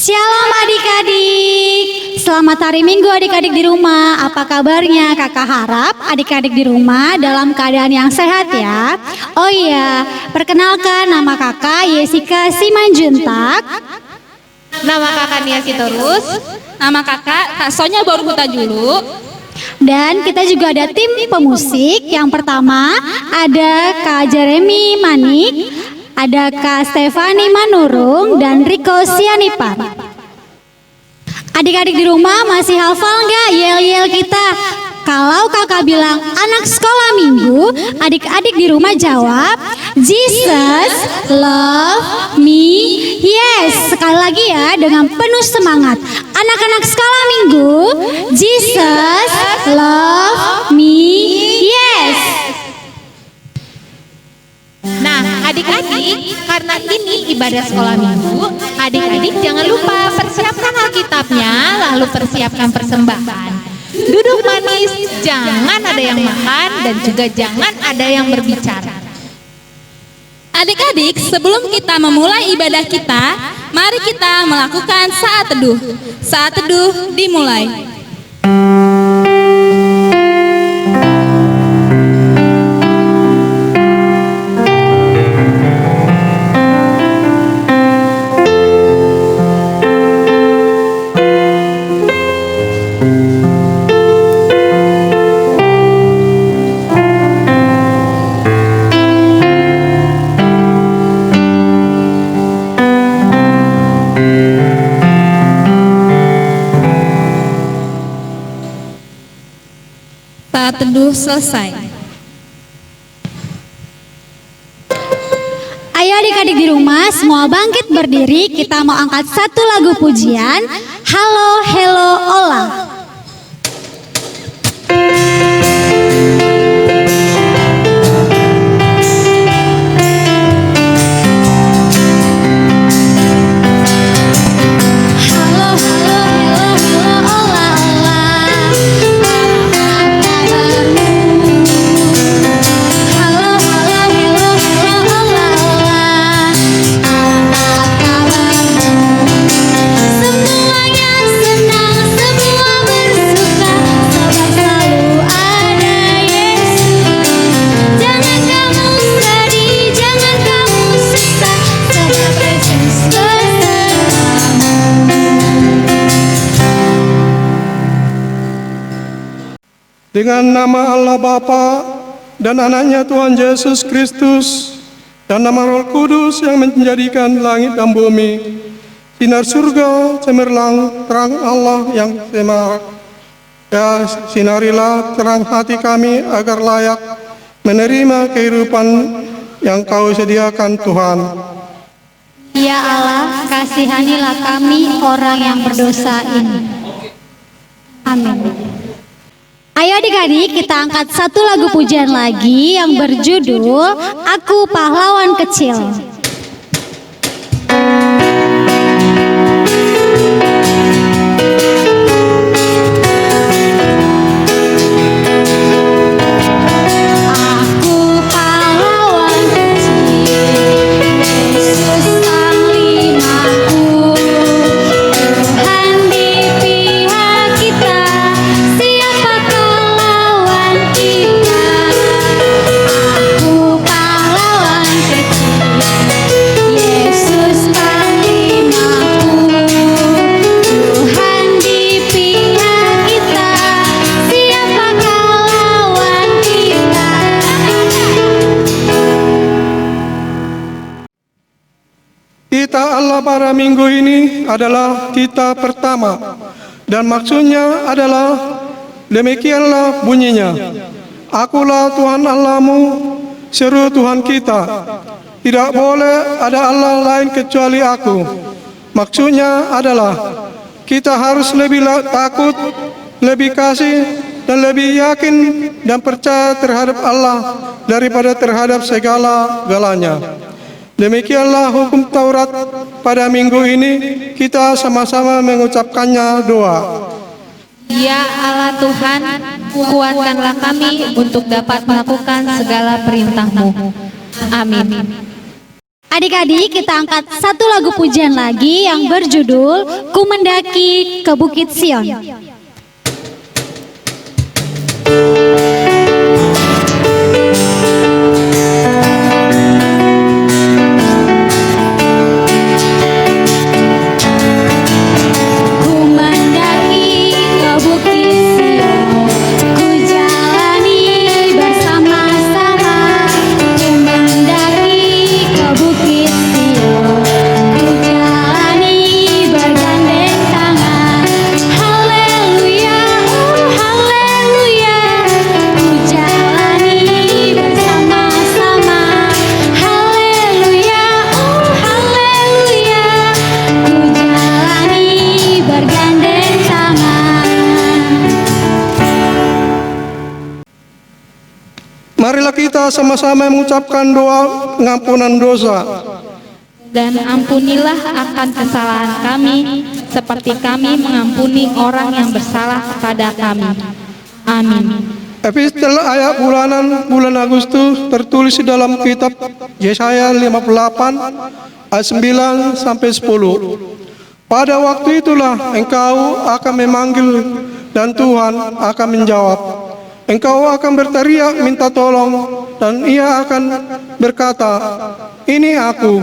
Shalom adik-adik. Selamat hari Minggu adik-adik di rumah. Apa kabarnya? Kakak harap adik-adik di rumah dalam keadaan yang sehat ya. Oh iya, perkenalkan nama kakak Yesika Simanjuntak. Nama kakak Nia Sitorus. Nama kakak Kak Sonya Borhuta Julu. Dan kita juga ada tim pemusik. Yang pertama ada Kak Jeremy Manik, ada Kak Stefani Manurung dan Riko Sianipar. Adik-adik di rumah masih hafal nggak yel-yel kita? Kalau kakak bilang anak sekolah minggu, adik-adik di rumah jawab Jesus love me yes. Sekali lagi ya dengan penuh semangat. Anak-anak sekolah minggu, Jesus love me yes. Nah, adik-adik, karena ini ibadah sekolah minggu, adik-adik jangan lupa persiapkan Alkitabnya, lalu persiapkan persembahan. Duduk manis, jangan ada yang makan dan juga jangan ada yang berbicara. Adik-adik, sebelum kita memulai ibadah kita, mari kita melakukan saat teduh. Saat teduh dimulai. Saat teduh selesai. Ayo adik-adik di rumah semua bangkit berdiri. Kita mau angkat satu lagu pujian. Halo, hello, ola. Dengan nama Allah Bapa dan anaknya Tuhan Yesus Kristus dan nama Roh Kudus yang menjadikan langit dan bumi, sinar surga cemerlang terang Allah yang semarak. Ya, sinarilah terang hati kami agar layak menerima kehidupan yang Kau sediakan Tuhan. Ya Allah, kasihanilah kami orang yang berdosa ini. Amin. Ayo adik-adik kita angkat satu lagu pujian lagi yang berjudul Aku Pahlawan Kecil. Kita Allah pada minggu ini adalah kita pertama dan maksudnya adalah demikianlah bunyinya. Akulah Tuhan Allahmu, seru Tuhan kita. Tidak boleh ada Allah lain kecuali aku. Maksudnya adalah kita harus lebih takut, lebih kasih dan lebih yakin dan percaya terhadap Allah daripada terhadap segala-galanya. Demikianlah hukum Taurat pada minggu ini, kita sama-sama mengucapkannya doa. Ya Allah Tuhan, kuatkanlah kami untuk dapat melakukan segala perintah-Mu. Amin. Adik-adik, kita angkat satu lagu pujian lagi yang berjudul Ku Mendaki ke Bukit Sion. Marilah kita sama-sama mengucapkan doa pengampunan dosa. Dan ampunilah akan kesalahan kami, seperti kami mengampuni orang yang bersalah kepada kami. Amin. Epistel ayat bulanan bulan Agustus tertulis di dalam kitab Yesaya 58 ayat 9 sampai 10. Pada waktu itulah engkau akan memanggil dan Tuhan akan menjawab. Engkau akan berteriak minta tolong dan ia akan berkata, ini aku.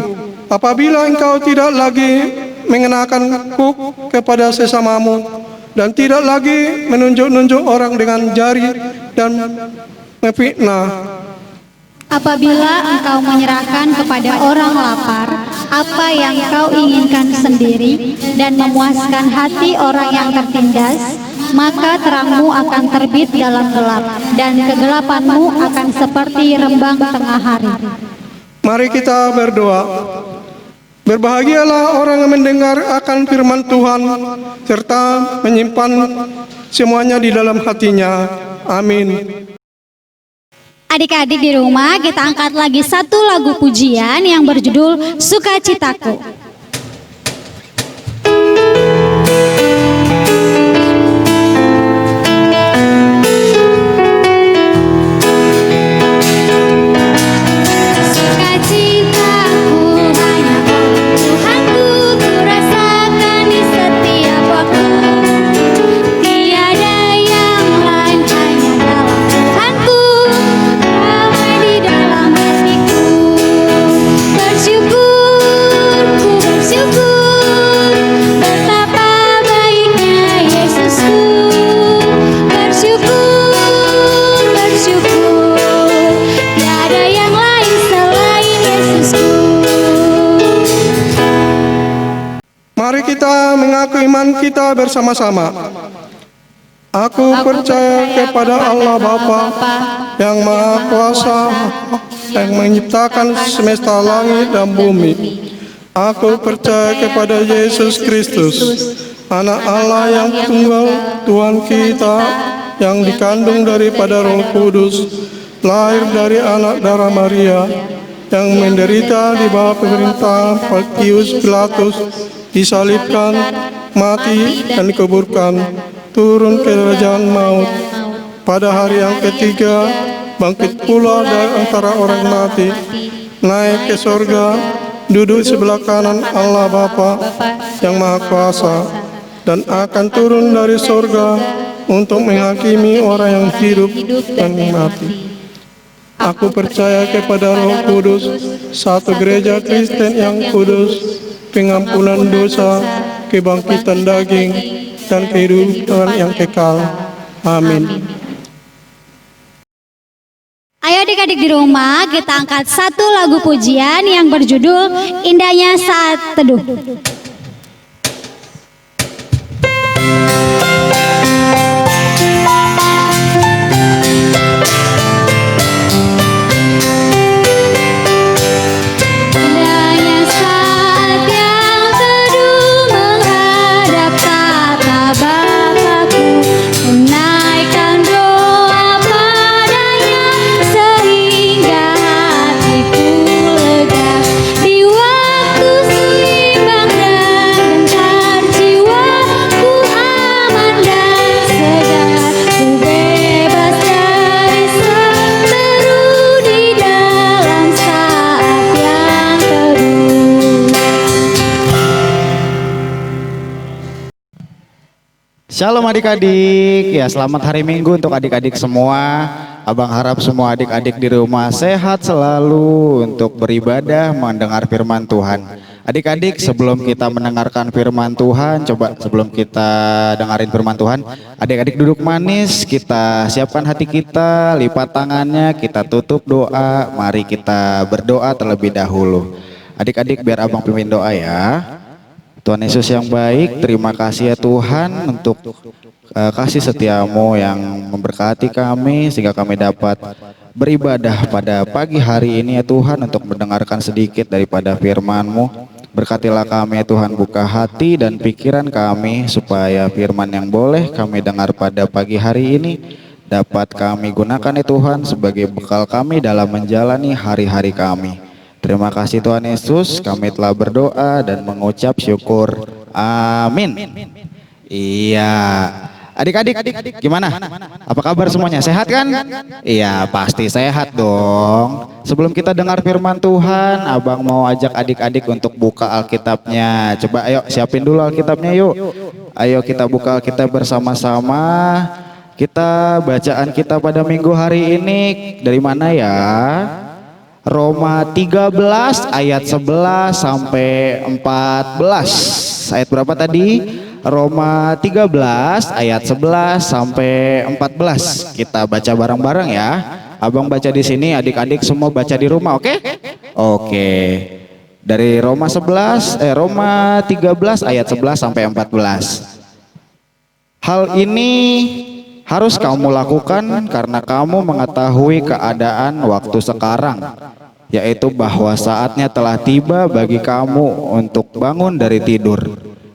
Apabila engkau tidak lagi mengenakan kuk kepada sesamamu dan tidak lagi menunjuk-nunjuk orang dengan jari dan memfitnah. Apabila engkau menyerahkan kepada orang lapar apa yang kau inginkan sendiri dan memuaskan hati orang yang tertindas, maka terangmu akan terbit dalam gelap dan kegelapanmu akan seperti rembang tengah hari. Mari kita berdoa. Berbahagialah orang yang mendengar akan firman Tuhan serta menyimpan semuanya di dalam hatinya. Amin. Adik-adik di rumah, kita angkat lagi satu lagu pujian yang berjudul Sukacitaku. Mari kita mengaku iman kita bersama-sama. Aku percaya kepada Allah Bapa yang Maha Kuasa, yang menciptakan semesta langit dan bumi. Aku percaya kepada Yesus Kristus, Anak Allah yang tunggal, Tuhan kita, yang dikandung daripada Roh Kudus, lahir dari anak darah Maria, yang menderita di bawah pemerintahan Pontius Pilatus, disalibkan, mati, dan dikuburkan, turun ke kerajaan maut. Pada hari yang ketiga, bangkit pula dari antara orang mati, naik ke sorga, duduk sebelah kanan Allah Bapa yang Maha Kuasa, dan akan turun dari sorga untuk menghakimi orang yang hidup dan mati. Aku percaya kepada Roh Kudus, satu gereja Kristen yang kudus, pengampunan dosa, kebangkitan daging, dan kehidupan yang kekal. Amin. Ayo adik-adik di rumah, kita angkat satu lagu pujian yang berjudul Indahnya Saat Teduh. Di waktu simbang Shalom adik-adik, ya selamat hari Minggu untuk adik-adik semua. Abang harap semua adik-adik di rumah sehat selalu untuk beribadah mendengar firman Tuhan. Adik-adik, sebelum kita mendengarkan firman Tuhan, coba sebelum kita dengarin firman Tuhan, adik-adik duduk manis, kita siapkan hati kita, lipat tangannya, kita tutup doa, mari kita berdoa terlebih dahulu. Adik-adik biar abang pimpin doa ya. Tuhan Yesus yang baik, terima kasih ya Tuhan untuk kasih setiamu yang memberkati kami sehingga kami dapat beribadah pada pagi hari ini ya Tuhan untuk mendengarkan sedikit daripada firman-Mu. Berkatilah kami ya Tuhan, buka hati dan pikiran kami supaya firman yang boleh kami dengar pada pagi hari ini dapat kami gunakan ya Tuhan sebagai bekal kami dalam menjalani hari-hari kami. Terima kasih Tuhan Yesus, kami telah berdoa dan mengucap syukur. Amin. Iya. Adik-adik, gimana? Apa kabar semuanya? Sehat kan? Iya, pasti sehat dong. Sebelum kita dengar firman Tuhan, abang mau ajak adik-adik untuk buka Alkitabnya. Coba ayo siapin dulu Alkitabnya yuk. Ayo kita buka Alkitab bersama-sama. Kita bacaan kita pada minggu hari ini dari mana ya? Roma 13 ayat 11 sampai 14. Ayat berapa tadi? Roma 13 ayat 11 sampai 14. Kita baca bareng-bareng ya. Abang baca di sini, adik-adik semua baca di rumah, oke? Oke. Dari Roma 13 ayat 11 sampai 14. Hal ini harus kamu lakukan karena kamu mengetahui keadaan waktu sekarang, yaitu bahwa saatnya telah tiba bagi kamu untuk bangun dari tidur.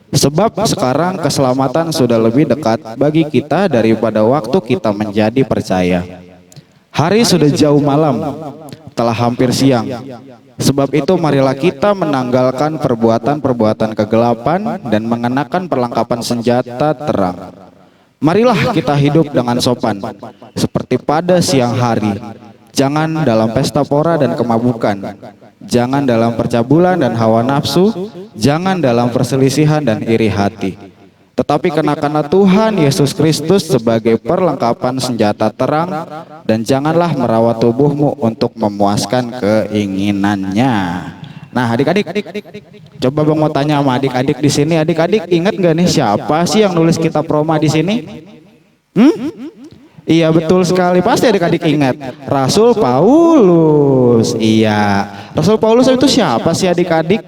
Sebab sekarang keselamatan sudah lebih dekat bagi kita daripada waktu kita menjadi percaya. Hari sudah jauh malam, telah hampir siang. Sebab itu marilah kita menanggalkan perbuatan-perbuatan kegelapan dan mengenakan perlengkapan senjata terang. Marilah kita hidup dengan sopan, seperti pada siang hari. Jangan dalam pesta pora dan kemabukan. Jangan dalam percabulan dan hawa nafsu. Jangan dalam perselisihan dan iri hati. Tetapi kenakanlah Tuhan Yesus Kristus sebagai perlengkapan senjata terang. Dan janganlah merawat tubuhmu untuk memuaskan keinginannya. Nah adik-adik, coba bang mau tanya sama adik-adik di sini. Adik-adik ingat nggak nih siapa sih yang nulis kitab Roma di sini? Iya betul sekali, pasti adik-adik ingat. Rasul Paulus. Iya, Rasul Paulus itu siapa sih adik-adik?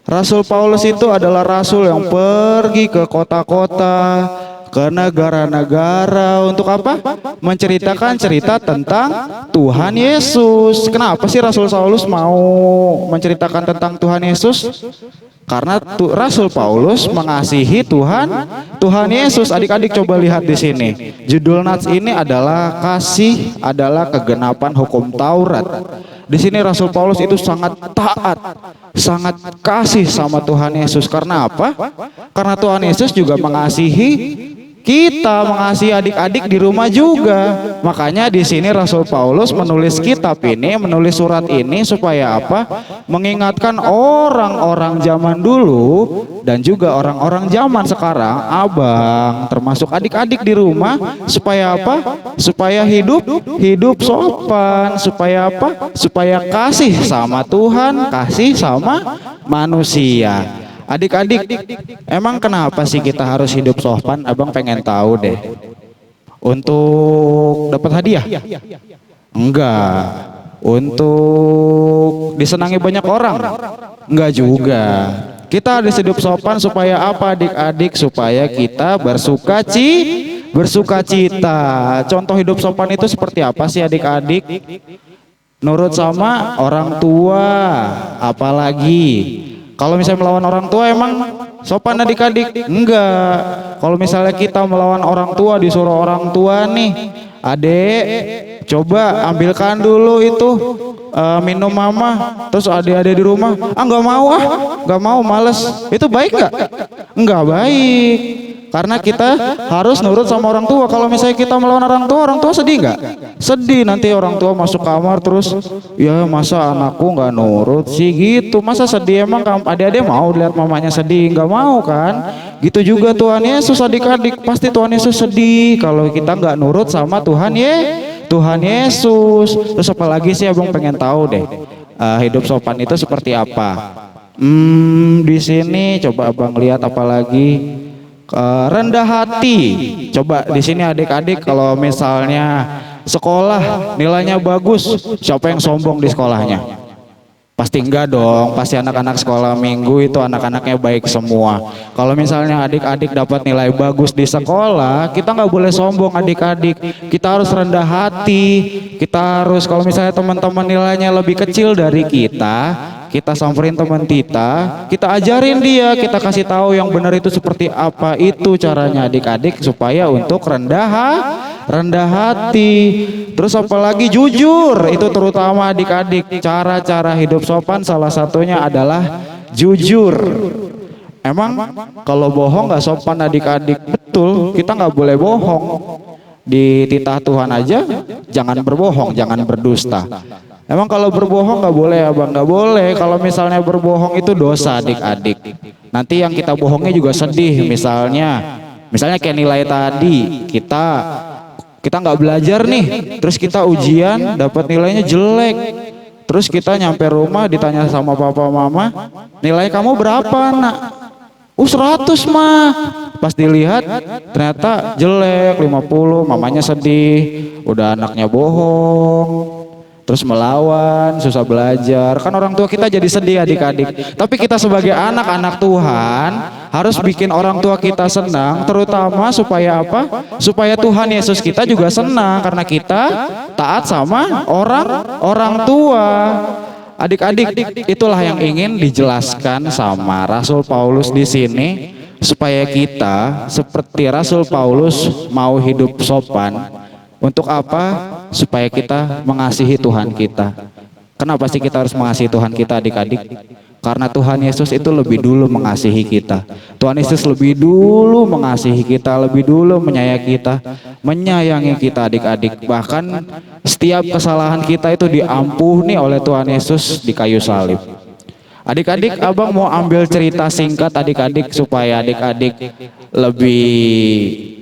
Rasul Paulus itu adalah rasul yang pergi ke kota-kota, ke negara-negara untuk apa? Menceritakan cerita tentang Tuhan Yesus. Kenapa sih Rasul Paulus mau menceritakan tentang Tuhan Yesus? Karena Rasul Paulus mengasihi Tuhan Yesus. Adik-adik coba lihat di sini. Judul nats ini adalah kasih adalah kegenapan hukum Taurat. Di sini Rasul Paulus itu sangat taat, sangat kasih sama Tuhan Yesus. Karena apa? Karena Tuhan Yesus juga mengasihi kita, mengasihi adik-adik di rumah juga. Makanya di sini Rasul Paulus menulis kitab ini, menulis surat ini supaya apa? Mengingatkan orang-orang zaman dulu dan juga orang-orang zaman sekarang, abang, termasuk adik-adik di rumah, supaya apa? Supaya hidup sopan, supaya apa? Supaya kasih sama Tuhan, kasih sama manusia. Adik-adik, emang kenapa sih kita harus hidup sopan? Abang pengen tahu deh. Untuk dapat hadiah? Enggak. Untuk disenangi banyak orang? Enggak juga. Kita harus hidup sopan supaya apa adik-adik? Supaya kita bersuka cita. Contoh hidup sopan itu seperti apa sih adik-adik? Nurut sama orang tua, apalagi kalau misalnya melawan orang tua emang sopan adik-adik? Enggak. Kalau misalnya kita melawan orang tua, disuruh orang tua nih, adek coba ambilkan dulu itu minum mama, terus adik-adik di rumah, nggak mau males. Itu baik nggak? Enggak baik. Karena kita harus nurut sama orang tua. Kalau misalnya kita melawan orang tua sedih nggak? Sedih, nanti orang tua masuk kamar terus, ya masa anakku nggak nurut sih gitu. Masa sedih, emang adik-adik mau lihat mamanya sedih? Nggak mau kan? Gitu juga Tuhan Yesus, adik-adik pasti Tuhan Yesus sedih kalau kita nggak nurut sama Tuhan Yesus. Terus apalagi sih abang pengen tahu deh, hidup sopan itu seperti apa? Di sini coba abang lihat apalagi rendah hati. Coba di sini adik-adik kalau misalnya sekolah nilainya bagus, siapa yang sombong di sekolahnya? Pasti enggak dong, pasti anak-anak sekolah minggu itu anak-anaknya baik semua. Kalau misalnya adik-adik dapat nilai bagus di sekolah, kita nggak boleh sombong adik-adik. Kita harus rendah hati. Kita harus, kalau misalnya teman-teman nilainya lebih kecil dari kita samperin teman kita ajarin dia, kita kasih tahu yang benar itu seperti apa, itu caranya adik-adik supaya untuk rendah hati. Terus apalagi jujur, itu terutama adik-adik. Cara-cara hidup sopan salah satunya adalah jujur. Emang kalau bohong nggak sopan adik-adik? Betul, kita nggak boleh bohong. Di titah Tuhan aja jangan berbohong, jangan berdusta. Emang kalau berbohong nggak boleh abang? Nggak boleh. Kalau misalnya berbohong itu dosa adik-adik. Nanti yang kita bohongnya juga sedih. Misalnya kayak nilai tadi, kita nggak belajar nih, terus kita ujian dapat nilainya jelek. Terus kita nyampe rumah ditanya sama papa mama, nilai kamu berapa nak? 100 mah. Pas dilihat ternyata jelek 50, mamanya sedih. Udah anaknya bohong, terus melawan, susah belajar. Kan orang tua kita jadi sedih adik-adik. Tapi kita sebagai anak-anak Tuhan harus bikin orang tua kita senang, terutama supaya apa? Supaya Tuhan Yesus kita juga senang karena kita taat sama orang tua. Adik-adik, itulah yang ingin dijelaskan sama Rasul Paulus di sini, supaya kita seperti Rasul Paulus mau hidup sopan. Untuk apa? Supaya kita mengasihi Tuhan kita. Kenapa sih kita harus mengasihi Tuhan kita adik-adik? Karena Tuhan Yesus itu lebih dulu mengasihi kita. Tuhan Yesus lebih dulu mengasihi kita, lebih dulu menyayangi kita adik-adik. Bahkan setiap kesalahan kita itu diampuni oleh Tuhan Yesus di kayu salib. Adik-adik, abang mau ambil cerita singkat adik-adik supaya adik-adik lebih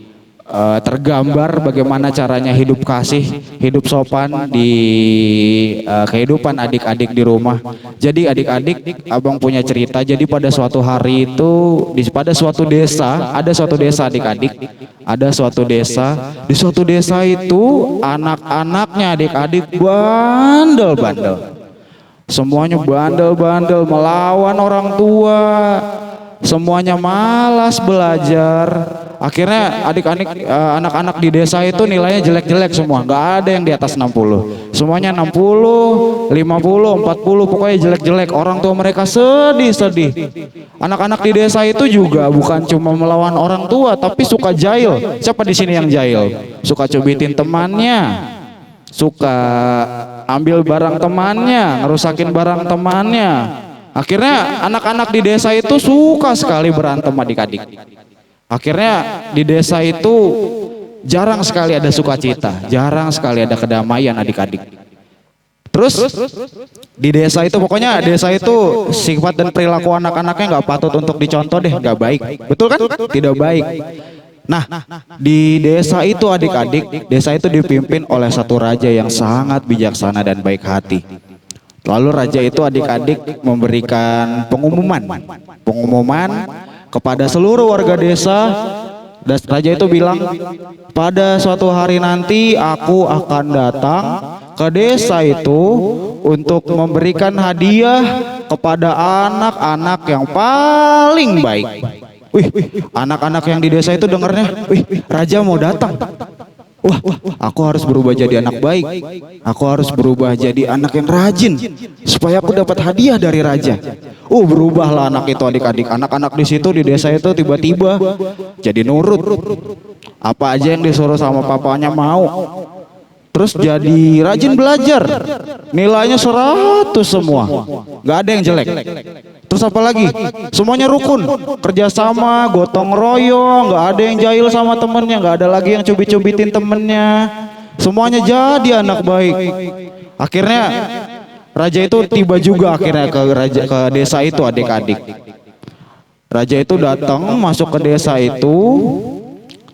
tergambar bagaimana caranya hidup kasih, hidup sopan di kehidupan adik-adik di rumah. Jadi adik-adik, abang punya cerita. Jadi pada suatu hari itu pada suatu desa, ada suatu desa adik-adik, ada suatu desa. Di suatu desa itu anak-anaknya adik-adik bandel-bandel. Semuanya bandel-bandel melawan orang tua. Semuanya malas belajar. Akhirnya anak-anak di desa itu nilainya jelek-jelek semua. Nggak ada yang di atas 60. Semuanya 60, 50, 40, pokoknya jelek-jelek. Orang tua mereka sedih-sedih. Anak-anak di desa itu juga bukan cuma melawan orang tua, tapi suka jahil. Siapa di sini yang jahil? Suka cubitin temannya, suka ambil barang temannya, ngerusakin barang temannya. Akhirnya anak-anak di desa itu suka sekali berantem adik-adik. Akhirnya di desa itu jarang sekali ada sukacita, jarang sekali ada kedamaian adik-adik. Terus di desa itu, pokoknya desa itu sifat dan perilaku anak-anaknya nggak patut untuk dicontoh deh, nggak baik. Betul kan? Tidak baik. Nah, di desa itu adik-adik, desa itu dipimpin oleh satu raja yang sangat bijaksana dan baik hati. Lalu raja itu adik-adik memberikan pengumuman kepada seluruh warga desa. Dan raja itu bilang, pada suatu hari nanti aku akan datang ke desa itu untuk memberikan hadiah kepada anak-anak yang paling baik. Wih, anak-anak yang di desa itu dengarnya, wih, raja mau datang. Wah, aku harus berubah jadi anak baik. Aku harus berubah jadi anak yang rajin supaya aku dapat hadiah dari raja. Berubahlah anak itu adik-adik. Anak-anak di situ di desa itu tiba-tiba jadi nurut. Apa aja yang disuruh sama papanya mau. Terus jadi rajin belajar. Nilainya 100 semua. Gak ada yang jelek. Terus apa lagi? Semuanya rukun, kerjasama, gotong royong, nggak ada yang jahil sama temennya, nggak ada lagi yang cubit-cubitin temennya. Semuanya jadi anak baik. Akhirnya raja itu tiba juga akhirnya ke desa itu adik-adik. Raja itu datang masuk ke desa itu,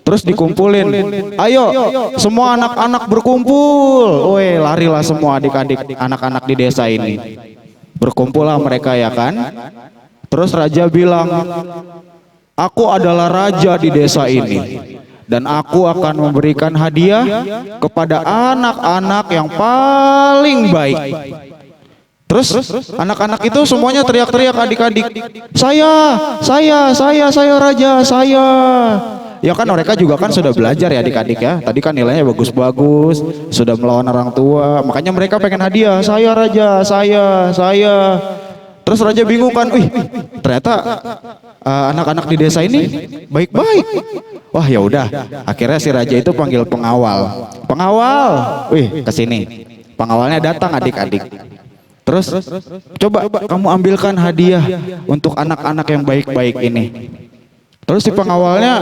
terus dikumpulin. Ayo, semua anak-anak berkumpul. Woi, larilah semua adik-adik, anak-anak di desa ini. Berkumpullah mereka ya kan. Terus raja bilang, aku adalah raja di desa ini dan aku akan memberikan hadiah kepada anak-anak yang paling baik. Terus anak-anak itu semuanya teriak-teriak adik-adik, saya raja, saya. Ya kan mereka juga kan sudah belajar ya adik-adik ya. Tadi kan nilainya bagus-bagus, sudah melawan orang tua. Makanya mereka pengen hadiah, saya raja, saya. Terus raja bingung kan, ternyata anak-anak di desa ini baik-baik. Wah ya udah, akhirnya si raja itu panggil pengawal. Pengawal, kesini. Pengawalnya datang adik-adik. Terus coba kamu ambilkan hadiah untuk anak-anak yang baik-baik ini. Terus si pengawalnya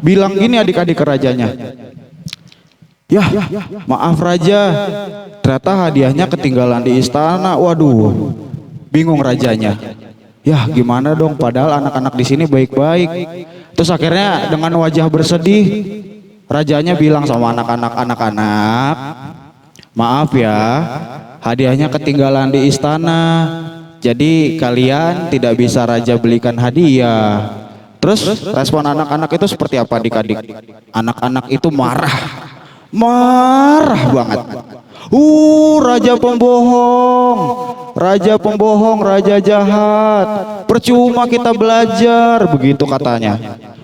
bilang gini adik-adik ke rajanya, ya maaf raja, ternyata hadiahnya ketinggalan di istana. Waduh, bingung rajanya. Ya gimana dong, padahal anak-anak di sini baik-baik. Terus akhirnya dengan wajah bersedih, rajanya bilang sama anak-anak, maaf ya, hadiahnya ketinggalan di istana. Jadi kalian tidak bisa raja belikan hadiah. Terus respon anak-anak itu seperti apa adik-adik? Anak-anak itu marah banget. Raja pembohong, raja jahat. Percuma kita belajar, begitu katanya.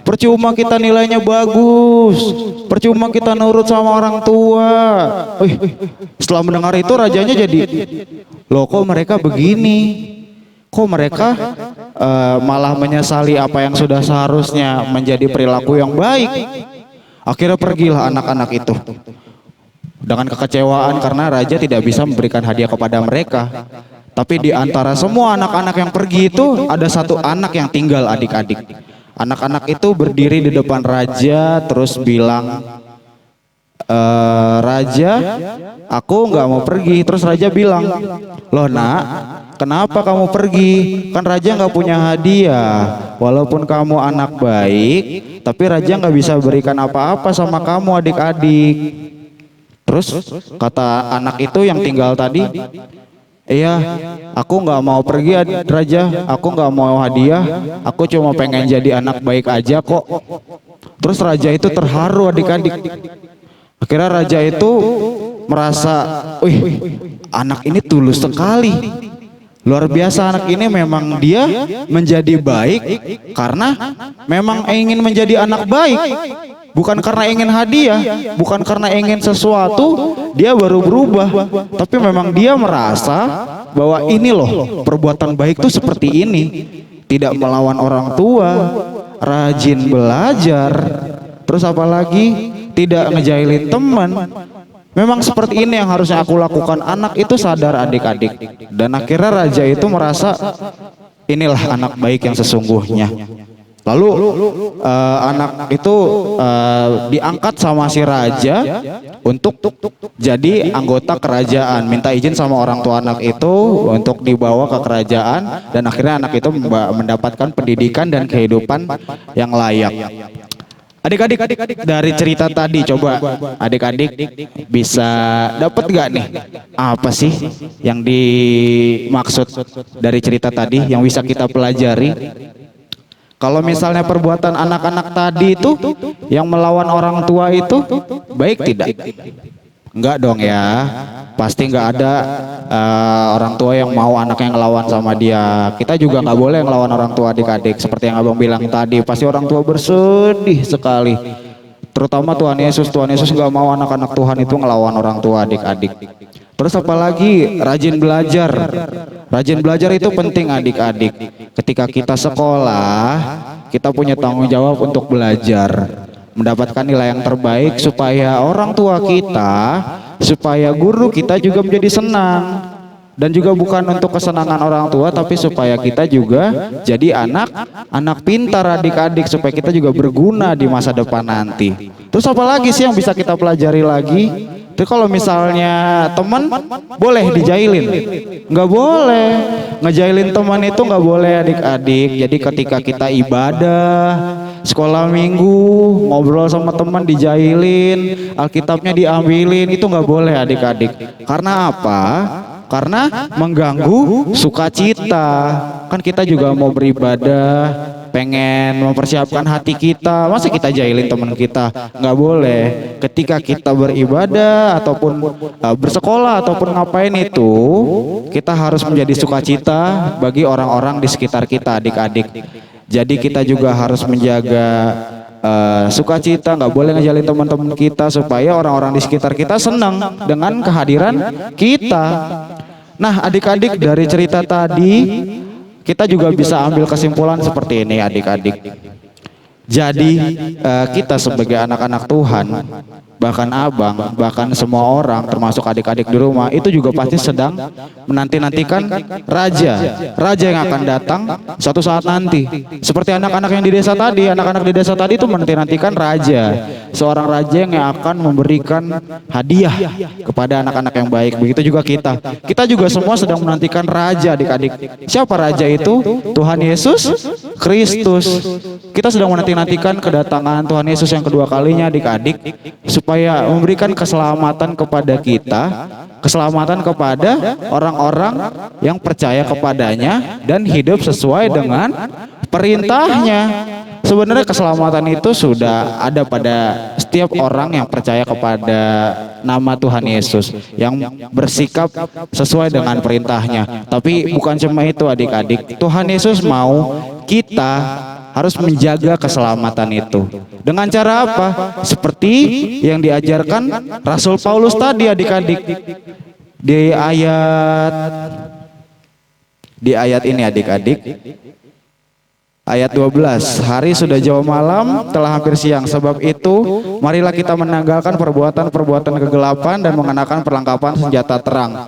Percuma kita nilainya bagus, percuma kita nurut sama orang tua. Setelah mendengar itu rajanya jadi, loh kok mereka begini? Kok mereka malah menyesali apa yang sudah seharusnya menjadi perilaku yang baik. Akhirnya pergilah anak-anak itu dengan kekecewaan karena raja tidak bisa memberikan hadiah kepada mereka. Tapi di antara semua anak-anak yang pergi itu ada satu anak yang tinggal adik-adik. Anak-anak itu berdiri di depan raja terus bilang, raja, aku nggak mau pergi. Terus raja bilang, loh nak, kenapa kamu pergi? Kan raja nggak punya hadiah. Walaupun kamu anak baik, tapi raja nggak bisa berikan apa-apa sama kamu adik-adik. Terus kata anak itu yang tinggal tadi, iya, aku nggak mau pergi raja, aku nggak mau hadiah, aku cuma pengen jadi anak baik aja kok. Terus raja itu terharu adik-adik. Akhirnya raja itu merasa, anak ini tulus sekali. Luar biasa anak ini, memang dia menjadi baik karena memang ingin menjadi anak baik. Bukan karena ingin hadiah, bukan karena ingin sesuatu, dia baru berubah. Tapi memang dia merasa bahwa ini loh, perbuatan baik tuh seperti ini. Tidak melawan orang tua, rajin belajar, terus apalagi tidak ngejailin teman. Memang seperti ini yang harusnya aku lakukan. Anak itu sadar adik-adik. Dan akhirnya raja itu merasa inilah anak baik yang sesungguhnya. Lalu anak itu diangkat sama si raja untuk jadi anggota kerajaan. Minta izin sama orang tua anak itu untuk dibawa ke kerajaan. Dan akhirnya anak itu mendapatkan pendidikan dan kehidupan yang layak. Adik-adik dari cerita tadi, coba adik-adik bisa dapat gak nih apa sih yang dimaksud dari cerita tadi yang bisa kita pelajari? Kalau misalnya perbuatan anak-anak tadi itu yang melawan orang tua itu baik tidak? Enggak dong ya, pasti enggak ada orang tua yang mau anaknya ngelawan sama dia. Kita juga nggak boleh ngelawan orang tua adik-adik. Seperti yang abang bilang tadi, pasti orang tua bersedih sekali. Terutama Tuhan Yesus nggak mau anak-anak Tuhan itu ngelawan orang tua adik-adik. Terus apalagi rajin belajar. Rajin belajar itu penting adik-adik. Ketika kita sekolah, kita punya tanggung jawab untuk belajar, mendapatkan nilai yang terbaik supaya orang tua kita, supaya guru kita juga menjadi senang. dan juga bukan untuk kesenangan orang tua, tapi supaya kita juga jadi anak pintar adik-adik, supaya kita juga berguna di masa depan nanti. Terus apa lagi sih yang bisa kita pelajari lagi? Terus kalau misalnya teman boleh dijailin? Nggak boleh. Ngejailin teman itu nggak boleh adik-adik. Jadi ketika kita ibadah, sekolah minggu, ngobrol sama teman dijailin, Alkitabnya diambilin, itu nggak boleh adik-adik. Karena apa? Karena mengganggu sukacita. Kan kita juga mau beribadah, pengen mempersiapkan hati kita, masa kita jahilin teman kita? Nggak boleh. Ketika kita beribadah ataupun bersekolah ataupun ngapain itu, kita harus menjadi sukacita bagi orang-orang di sekitar kita adik-adik. Jadi kita juga harus menjaga sukacita, nggak boleh ngejalin teman-teman kita supaya orang-orang di sekitar kita senang dengan kehadiran kita. Nah adik-adik, dari cerita tadi kita juga bisa ambil kesimpulan seperti ini adik-adik. Jadi kita sebagai anak-anak Tuhan, bahkan abang, bahkan semua orang termasuk adik-adik di rumah itu juga pasti sedang menanti-nantikan raja yang akan datang suatu saat nanti. Seperti anak-anak yang di desa tadi, anak-anak di desa tadi itu menanti-nantikan raja, seorang raja yang akan memberikan hadiah kepada anak-anak yang baik. Begitu juga kita juga semua sedang menantikan raja adik-adik. Siapa raja itu? Tuhan Yesus Kristus. Kita sedang menanti-nantikan kedatangan Tuhan Yesus yang kedua kalinya adik-adik, supaya memberikan keselamatan kepada kita, keselamatan kepada orang-orang yang percaya kepadanya dan hidup sesuai dengan perintahnya. Sebenarnya keselamatan itu sudah ada pada setiap orang yang percaya kepada nama Tuhan Yesus, yang bersikap sesuai dengan perintahnya. Tapi bukan cuma itu adik-adik, Tuhan Yesus mau kita harus menjaga keselamatan itu. Dengan cara apa? Seperti yang diajarkan Rasul Paulus tadi adik-adik. Di ayat ini adik-adik. Ayat 12, hari sudah jauh malam, telah hampir siang. Sebab itu, marilah kita menanggalkan perbuatan-perbuatan kegelapan dan mengenakan perlengkapan senjata terang.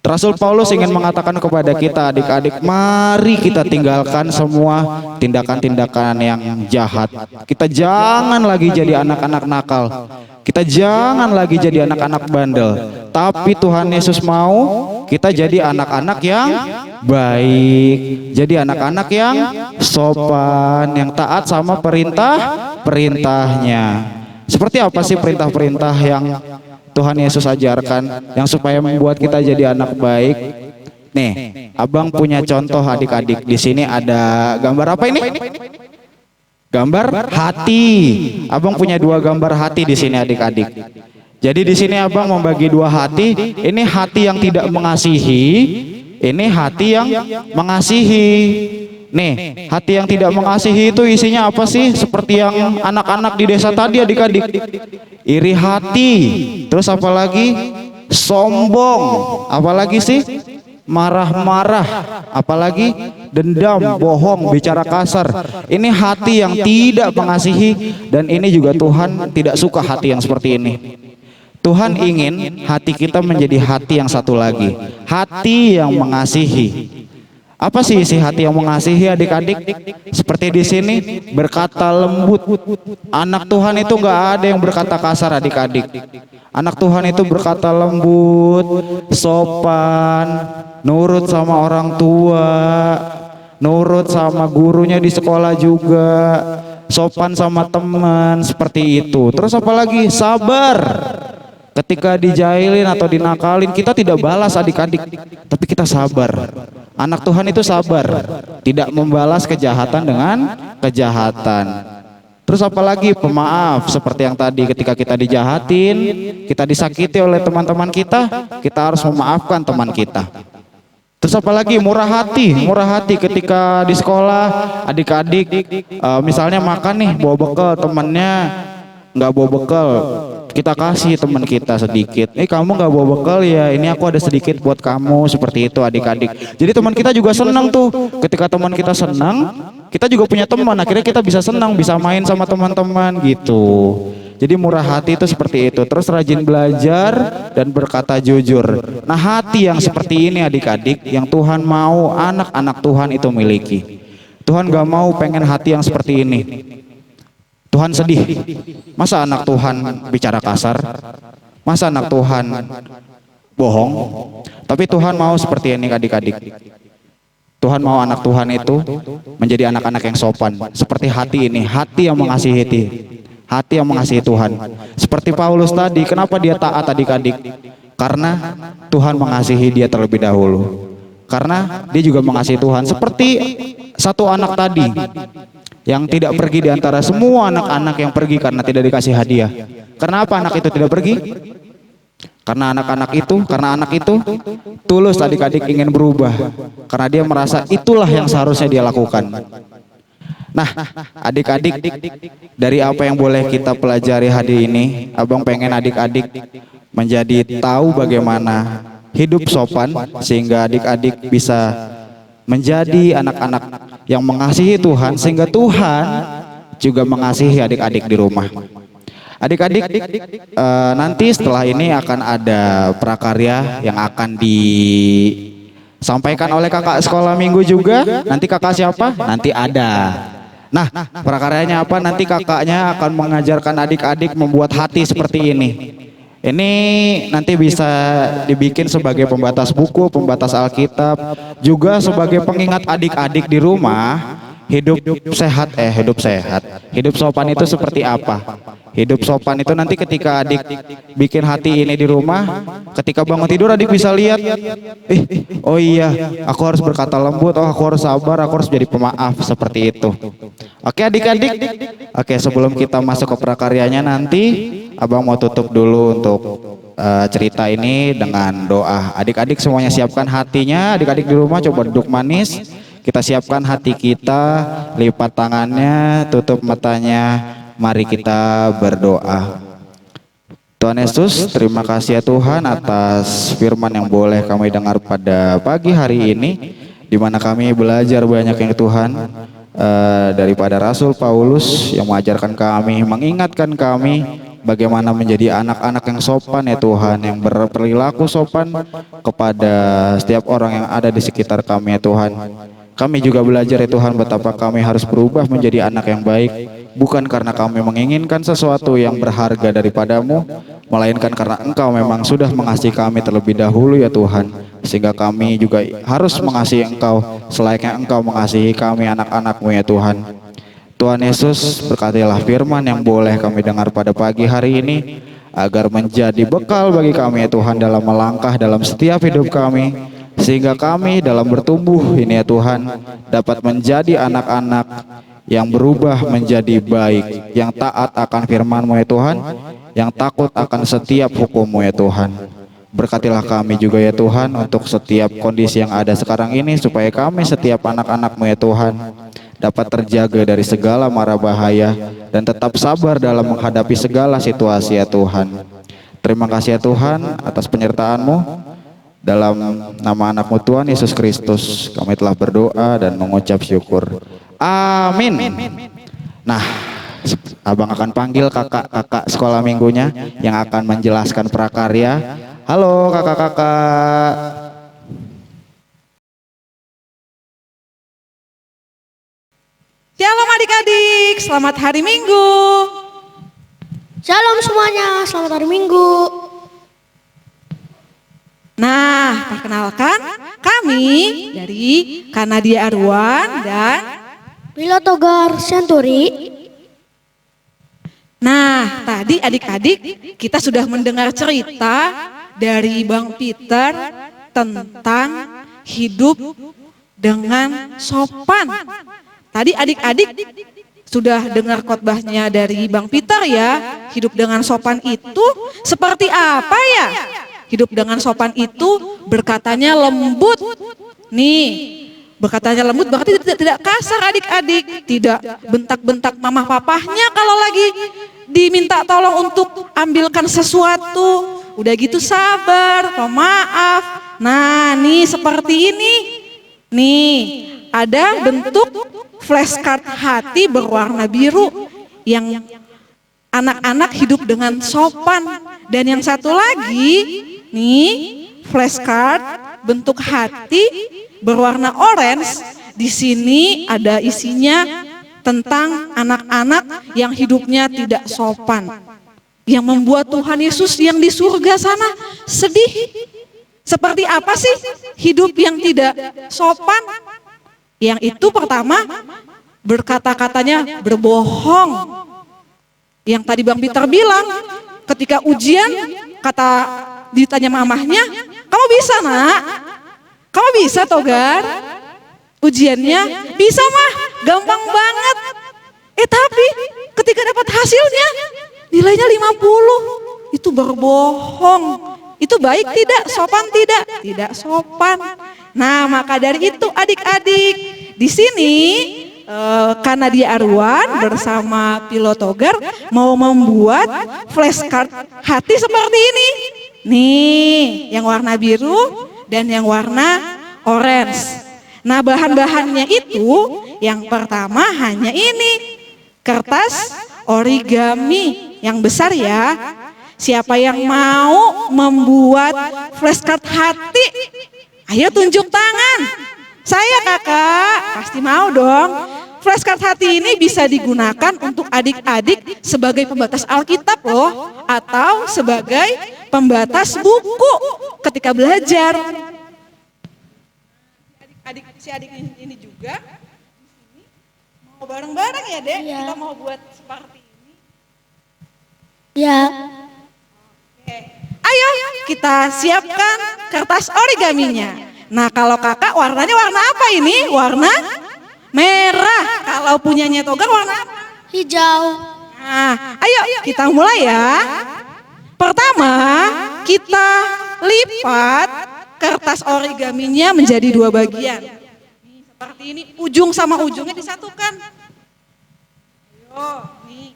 Rasul Paulus ingin mengatakan kepada kita adik-adik, mari kita tinggalkan semua tindakan-tindakan yang jahat. Kita jangan lagi jadi anak-anak nakal. Kita jangan lagi jadi anak-anak bandel. Tapi Tuhan Yesus mau kita jadi anak-anak yang baik, jadi anak-anak yang sopan, yang taat sama perintahnya. Seperti apa sih perintah-perintah yang Tuhan Yesus ajarkan yang supaya membuat kita jadi anak baik? Nih, abang punya contoh adik-adik. Di sini ada gambar apa ini? Gambar hati. Abang punya 2 gambar hati di sini adik-adik. Jadi di sini abang membagi 2 hati. Ini hati yang tidak mengasihi, ini hati yang mengasihi. Nih, hati yang tidak mengasihi itu isinya apa sih? Seperti yang anak-anak di desa tadi adik-adik. Iri hati, terus apalagi? Sombong, apalagi sih? Marah-marah, apalagi? Dendam, bohong, bicara kasar. Ini hati yang tidak mengasihi, dan ini juga Tuhan tidak suka hati yang seperti ini. Tuhan ingin hati kita menjadi hati yang satu lagi, hati yang mengasihi. Apa sih isi hati yang mengasihi adik-adik? Seperti di sini, berkata lembut. Anak Tuhan itu nggak ada yang berkata kasar adik-adik. Anak Tuhan itu berkata lembut, sopan, nurut sama orang tua, nurut sama gurunya di sekolah juga, sopan sama teman, seperti itu. Terus apalagi? Sabar. Ketika dijailin atau dinakalin, kita tidak balas adik-adik, tapi kita sabar. Anak Tuhan itu sabar, tidak membalas kejahatan dengan kejahatan. Terus apalagi? Pemaaf, seperti yang tadi, ketika kita dijahatin, kita disakiti oleh teman-teman kita harus memaafkan teman kita. Terus apalagi? Murah hati ketika di sekolah adik-adik misalnya makan nih bawa bekal, temannya nggak bawa bekal, kita kasih teman kita sedikit. Kamu nggak bawa bekal ya, ini aku ada sedikit buat kamu, seperti itu adik-adik. Jadi teman kita juga senang tuh. Ketika teman kita senang, Kita juga punya teman, akhirnya kita bisa senang, bisa main sama teman-teman gitu. Jadi murah hati itu seperti itu. Terus rajin belajar dan berkata jujur. Nah, hati yang seperti ini adik-adik yang Tuhan mau anak-anak Tuhan itu miliki. Tuhan gak mau pengen hati yang seperti ini. Tuhan sedih. Masa anak Tuhan bicara kasar? Masa anak Tuhan bohong? Tapi Tuhan mau seperti ini adik-adik. Tuhan mau anak Tuhan itu menjadi anak-anak yang sopan. Seperti hati ini, hati yang mengasihi hati yang mengasihi Tuhan. Seperti Paulus tadi, kenapa dia taat adik-adik? Karena Tuhan mengasihi dia terlebih dahulu. Karena dia juga mengasihi Tuhan. Seperti satu anak tadi yang tidak pergi di antara semua anak-anak yang pergi karena tidak dikasih hadiah. Kenapa anak itu tidak pergi? Karena anak itu tulus adik-adik ingin berubah. Karena dia merasa itulah yang seharusnya dia lakukan. Nah, adik-adik, dari apa yang boleh kita pelajari hari ini, Abang pengen adik-adik menjadi tahu bagaimana hidup sopan sehingga adik-adik bisa menjadi anak-anak yang mengasihi Tuhan, sehingga Tuhan juga mengasihi adik-adik di rumah. Adik-adik, nanti setelah ini akan ada prakarya yang akan disampaikan oleh kakak sekolah minggu juga. Nanti kakak siapa? Nanti ada. Nah, prakaryanya apa? Nanti kakaknya akan mengajarkan adik-adik membuat hati seperti ini. Ini nanti bisa dibikin sebagai pembatas buku, pembatas Alkitab, juga sebagai pengingat adik-adik di rumah. Hidup sehat. Hidup sopan itu seperti apa? Hidup sopan itu nanti ketika adik bikin hati ini di rumah, ketika bangun tidur adik bisa lihat, oh iya, aku harus berkata lembut, oh aku harus sabar, aku harus jadi pemaaf, seperti itu. Oke adik-adik, oke sebelum kita masuk ke prakaryanya nanti, Abang mau tutup dulu untuk cerita ini dengan doa. Adik-adik semuanya siapkan hatinya, adik-adik di rumah coba duduk manis. Kita siapkan hati kita, lipat tangannya, tutup matanya, mari kita berdoa. Tuhan Yesus, terima kasih ya Tuhan atas firman yang boleh kami dengar pada pagi hari ini, di mana kami belajar banyak yang Tuhan, daripada Rasul Paulus yang mengajarkan kami, mengingatkan kami bagaimana menjadi anak-anak yang sopan ya Tuhan, yang berperilaku sopan kepada setiap orang yang ada di sekitar kami ya Tuhan. Kami juga belajar ya Tuhan betapa kami harus berubah menjadi anak yang baik, bukan karena kami menginginkan sesuatu yang berharga daripadamu, melainkan karena Engkau memang sudah mengasihi kami terlebih dahulu ya Tuhan, sehingga kami juga harus mengasihi Engkau selayaknya Engkau mengasihi kami anak-anak-Mu ya Tuhan. Tuhan Yesus, berkatilah firman yang boleh kami dengar pada pagi hari ini, agar menjadi bekal bagi kami ya Tuhan dalam melangkah dalam setiap hidup kami, sehingga kami dalam bertumbuh ini ya Tuhan dapat menjadi anak-anak yang berubah menjadi baik, yang taat akan firman-Mu ya Tuhan, yang takut akan setiap hukum-Mu ya Tuhan. Berkatilah kami juga ya Tuhan untuk setiap kondisi yang ada sekarang ini, supaya kami setiap anak-anak-Mu ya Tuhan dapat terjaga dari segala mara bahaya dan tetap sabar dalam menghadapi segala situasi ya Tuhan. Terima kasih ya Tuhan atas penyertaan-Mu. Dalam nama anak-Mu Tuhan Yesus Kristus kami telah berdoa dan mengucap syukur. Amin. Nah, Abang akan panggil kakak-kakak sekolah minggunya yang akan menjelaskan prakarya. Halo kakak-kakak. Shalom adik-adik, selamat hari Minggu. Shalom semuanya, selamat hari Minggu. Nah, perkenalkan kami dari Kanadia Arwan dan Mila Togar Senturi. Nah, tadi adik-adik kita sudah mendengar cerita dari Bang Peter tentang hidup dengan sopan. Tadi adik-adik sudah dengar khotbahnya dari Bang Peter ya, hidup dengan sopan itu seperti apa ya? Hidup dengan sopan itu berkatanya lembut. Nih, berkatanya lembut berarti tidak kasar adik-adik, tidak bentak-bentak mama papahnya kalau lagi diminta tolong untuk ambilkan sesuatu. Udah gitu sabar, pemaaf. Nah, nih seperti ini. Nih, ada bentuk flashcard hati berwarna biru yang anak-anak hidup dengan sopan. Dan yang satu lagi, nih flashcard bentuk hati berwarna orange. Di sini ada isinya tentang anak-anak yang hidupnya tidak sopan, yang membuat Tuhan Yesus yang di surga sana sedih. Seperti apa sih hidup yang tidak sopan? Yang itu pertama, berkata-katanya berbohong. Yang tadi Bang Peter bilang, ketika ujian, ditanya mamahnya, kamu bisa nak? Kamu bisa Togar? Ujiannya, bisa mah, gampang banget. Tapi ketika dapat hasilnya, nilainya 50, itu berbohong. Itu baik tidak? Sopan tidak? Tidak sopan. Nah, maka dari itu adik-adik, di sini karena dia Arwan bersama Pilotogar mau membuat flashcard hati seperti ini. Nih, yang warna biru dan yang warna orange. Nah, bahan-bahannya itu yang pertama hanya ini, kertas origami yang besar ya. Siapa yang mau membuat flashcard hati? Ayo tunjuk tangan. Saya kakak, pasti mau dong. Flashcard hati ini bisa digunakan untuk adik-adik sebagai pembatas Alkitab loh, atau sebagai pembatas buku ketika belajar. Si adik ini juga mau bareng-bareng ya Dek, kita mau buat seperti ini. Ya. Ayo kita siapkan kertas origaminya. Nah, kalau kakak warnanya warna apa ini? Warna merah. Kalau punyanya Togar warna apa? Hijau. Nah, ayo kita mulai ya. Pertama, kita lipat kertas origaminya menjadi 2 bagian. Seperti ini, ujung sama ujungnya disatukan. Ayo, nih.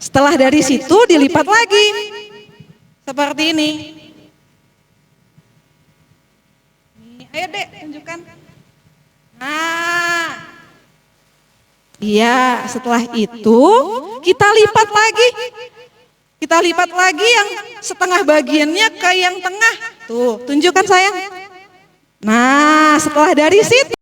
Setelah dari situ dilipat lagi. Seperti ini. Ayo Dek, tunjukkan. Nah. Iya, setelah itu kita lipat lagi. Kita lipat lagi yang setengah bagiannya ke yang tengah. Tuh, tunjukkan sayang. Nah, setelah dari situ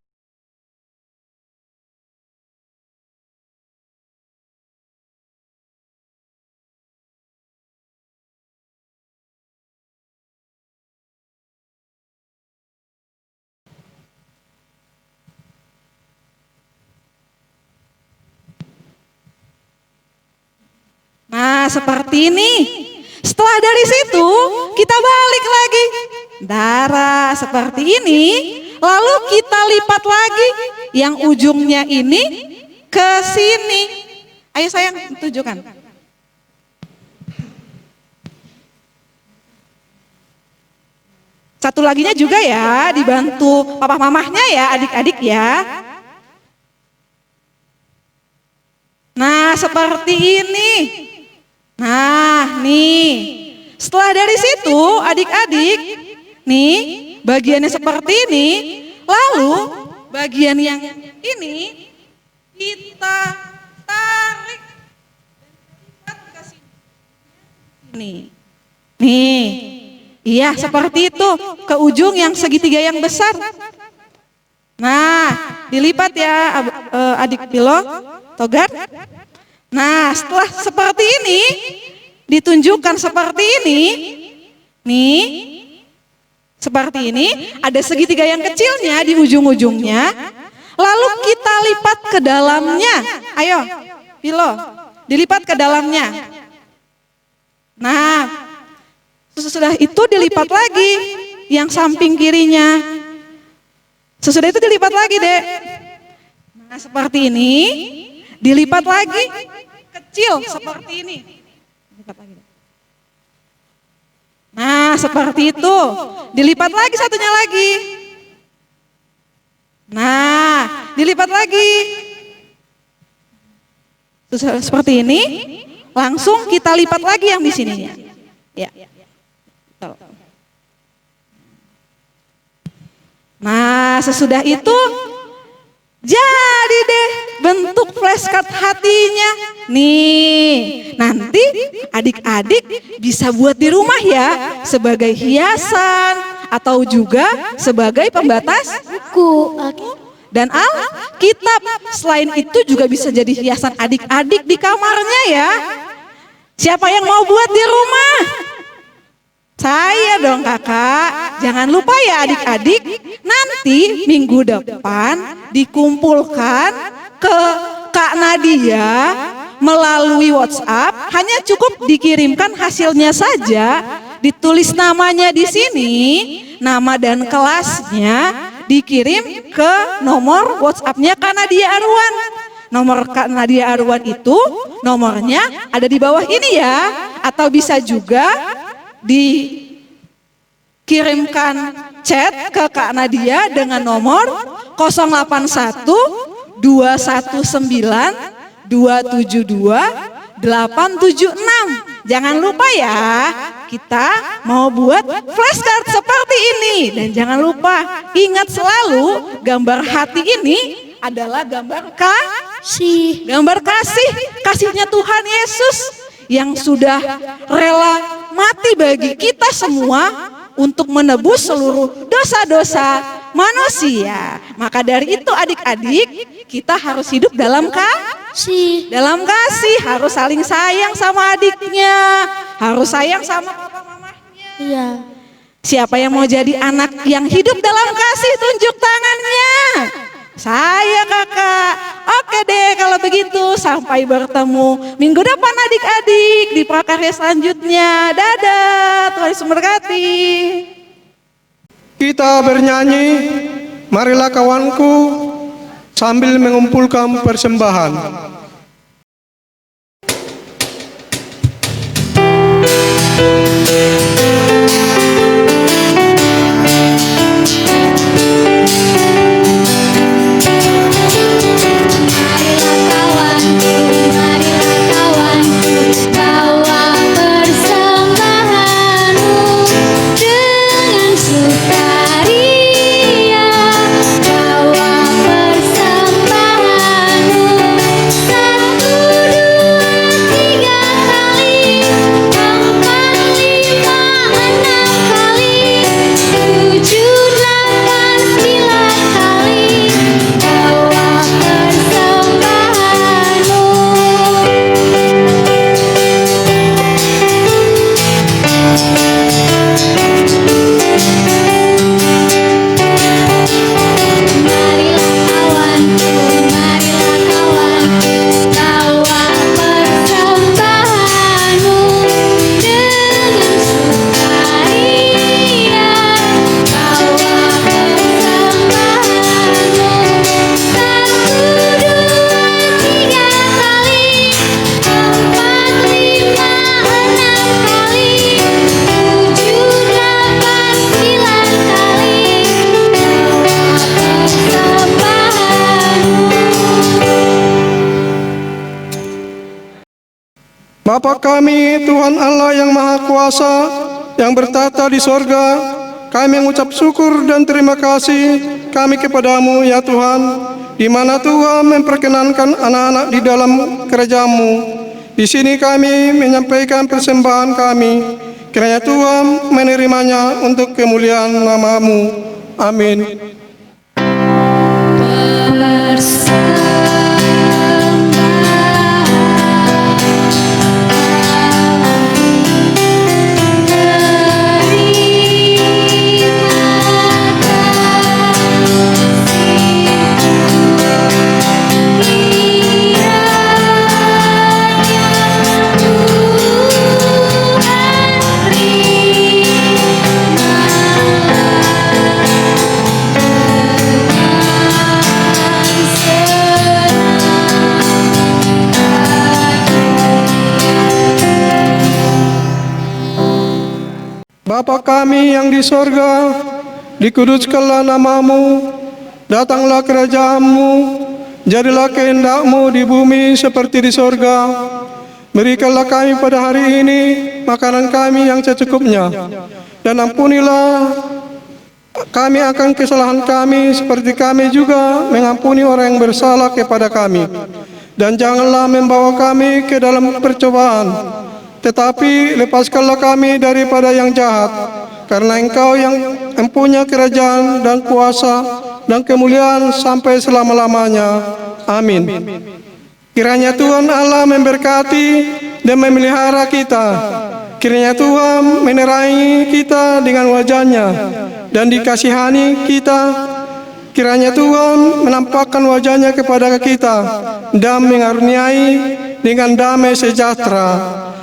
seperti ini. Setelah dari situ kita balik lagi. Darah seperti ini. Lalu kita lipat lagi yang ujungnya ini ke sini. Ayo sayang, tunjukkan. Satu laginya juga ya, dibantu papa mamahnya ya, adik-adik ya. Nah, seperti ini. Nah, nih. Setelah dari situ, adik-adik, nih, bagiannya seperti ini. Lalu, bagian yang ini kita tarik ke sini. Nih. Iya, seperti itu. Ke ujung yang segitiga yang besar. Nah, dilipat ya adik Pilotogar. Nah, setelah seperti ini, ditunjukkan seperti ini, nih, seperti ini, ada segitiga yang kecilnya di ujung-ujungnya, lalu kita lipat ke dalamnya. Ayo, Pilo, dilipat ke dalamnya. Nah, sesudah itu dilipat lagi, yang samping kirinya. Sesudah itu dilipat lagi, Dek. Nah, seperti ini, dilipat lagi. Kecil seperti ini. Nah, seperti itu. Dilipat lagi satunya lagi. Nah, dilipat lagi. seperti ini, langsung kita lipat lagi yang di sininya. Ya. Nah, sesudah itu jadi deh bentuk flashcard hatinya. Nih, nanti adik-adik bisa buat di rumah ya, sebagai hiasan atau juga sebagai pembatas buku. Dan Alkitab selain itu juga bisa jadi hiasan adik-adik di kamarnya ya. Siapa yang mau buat di rumah? Saya dong kakak. Jangan lupa ya adik-adik, nanti minggu depan dikumpulkan ke Kak Nadia melalui WhatsApp. Hanya cukup dikirimkan hasilnya saja, ditulis namanya di sini, nama dan kelasnya, dikirim ke nomor WhatsApp-nya Kak Nadia Arwan. Nomor Kak Nadia Arwan itu nomornya ada di bawah ini ya, atau bisa juga dikirimkan chat ke Kak Nadia dengan nomor 081 219 272 876. Jangan lupa ya, kita mau buat flashcard seperti ini. Dan jangan lupa, ingat selalu gambar hati ini adalah gambar kasih. Gambar kasih, kasihnya Tuhan Yesus yang sudah rela mati bagi kita semua untuk menebus seluruh dosa-dosa manusia. Maka dari itu adik-adik, kita harus hidup dalam kasih. Dalam kasih, harus saling sayang sama adiknya, harus sayang sama papa mamanya. Iya. Siapa yang mau jadi anak yang hidup dalam kasih, tunjuk tangannya. Saya kakak. Oke deh kalau begitu, sampai bertemu minggu depan adik-adik di prakarya selanjutnya. Dadah, Tuhan Yesus memberkati. Kita bernyanyi, marilah kawanku, sambil mengumpulkan persembahan. Bapa kami, Tuhan Allah yang Maha Kuasa, yang bertata di sorga, kami mengucap syukur dan terima kasih kami kepadamu ya Tuhan, di mana Tuhan memperkenankan anak-anak di dalam kerajaan-Mu. Di sini kami menyampaikan persembahan kami, kiranya Tuhan menerimanya untuk kemuliaan nama-Mu. Amin. Bapa kami yang di sorga, dikuduskanlah nama-Mu, datanglah kerajaan-Mu, Jadilah kehendak-Mu di bumi seperti di sorga. Berikanlah kami pada hari ini makanan kami yang secukupnya. Dan ampunilah kami akan kesalahan kami seperti kami juga mengampuni orang yang bersalah kepada kami. Dan janganlah membawa kami ke dalam percobaan, tetapi lepaskanlah kami daripada yang jahat. Karena Engkau yang mempunyai kerajaan dan kuasa dan kemuliaan sampai selama-lamanya. Amin. Kiranya Tuhan Allah memberkati dan memelihara kita. Kiranya Tuhan menerangi kita dengan wajah-Nya dan dikasihani kita. Kiranya Tuhan menampakkan wajah-Nya kepada kita dan mengaruniai dengan damai sejahtera.